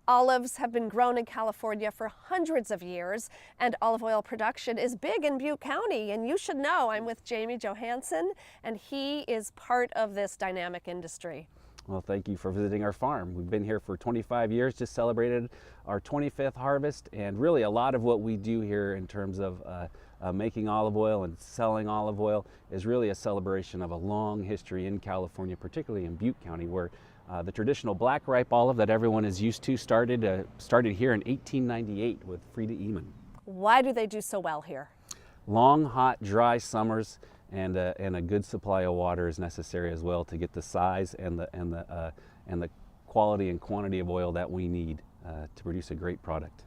Olives have been grown in California for hundreds of years, and olive oil production is big in Butte County. And you should know, I'm with Jamie Johansson, and he is part of this dynamic industry. Well, thank you for visiting our farm. We've been here for 25 years, just celebrated our 25th harvest, and really a lot of what we do here in terms of making olive oil and selling olive oil is really a celebration of a long history in California, particularly in Butte County, where the traditional black ripe olive that everyone is used to started here in 1898 with Frieda Ehman. Why do they do so well here? Long, hot, dry summers and a good supply of water is necessary as well to get the size and the quality and quantity of oil that we need to produce a great product.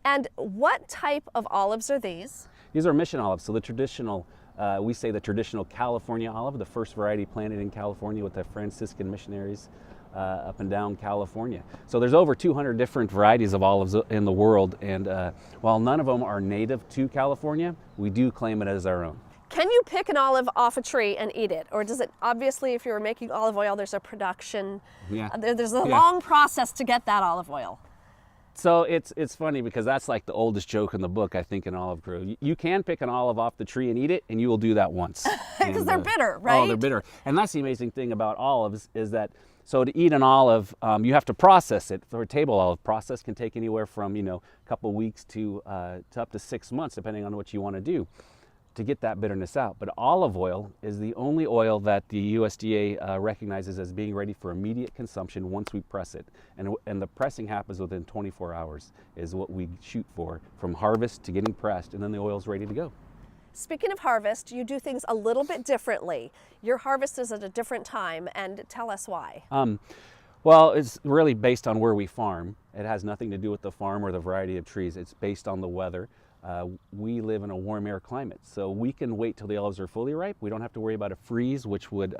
And what type of olives are these? These are mission olives. So the traditional, we say the traditional California olive, the first variety planted in California with the Franciscan missionaries up and down California. So there's over 200 different varieties of olives in the world, and while none of them are native to California, we do claim it as our own. Can you pick an olive off a tree and eat it? Or does it, obviously if you're making olive oil, there's a production, there's a long process to get that olive oil. So it's funny because that's like the oldest joke in the book, I think, in olive grow. You can pick an olive off the tree and eat it, and you will do that once. Because they're bitter, right? Oh, they're bitter. And that's the amazing thing about olives is that, so to eat an olive, you have to process it. For a table olive, process can take anywhere from, a couple weeks to up to 6 months, depending on what you want to do to get that bitterness out. But olive oil is the only oil that the USDA recognizes as being ready for immediate consumption once we press it. And the pressing happens within 24 hours is what we shoot for, from harvest to getting pressed, and then the oil's ready to go. Speaking of harvest, you do things a little bit differently. Your harvest is at a different time, and tell us why. Well, it's really based on where we farm. It has nothing to do with the farm or the variety of trees. It's based on the weather. We live in a warm air climate, so we can wait till the olives are fully ripe. We don't have to worry about a freeze, which would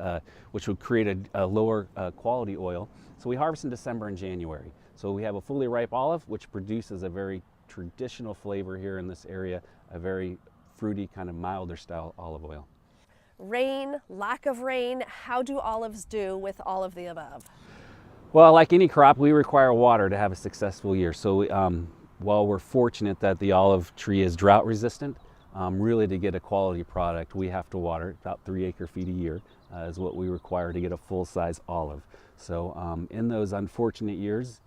create a lower quality oil. So we harvest in December and January. So we have a fully ripe olive, which produces a very traditional flavor here in this area, a very fruity, kind of milder style olive oil. Rain, lack of rain, how do olives do with all of the above? Well, like any crop, we require water to have a successful year. So while we're fortunate that the olive tree is drought resistant, really to get a quality product, we have to water it. About 3 acre-feet a year is what we require to get a full-size olive. So in those unfortunate years,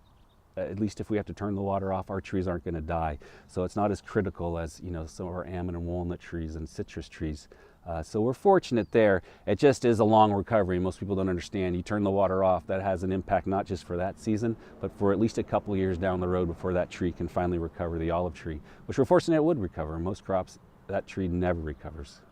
at least if we have to turn the water off, our trees aren't going to die. So it's not as critical as some of our almond and walnut trees and citrus trees. So we're fortunate there. It just is a long recovery. Most people don't understand. You turn the water off, that has an impact not just for that season, but for at least a couple of years down the road before that tree can finally recover, the olive tree, which we're fortunate it would recover. Most crops, that tree never recovers.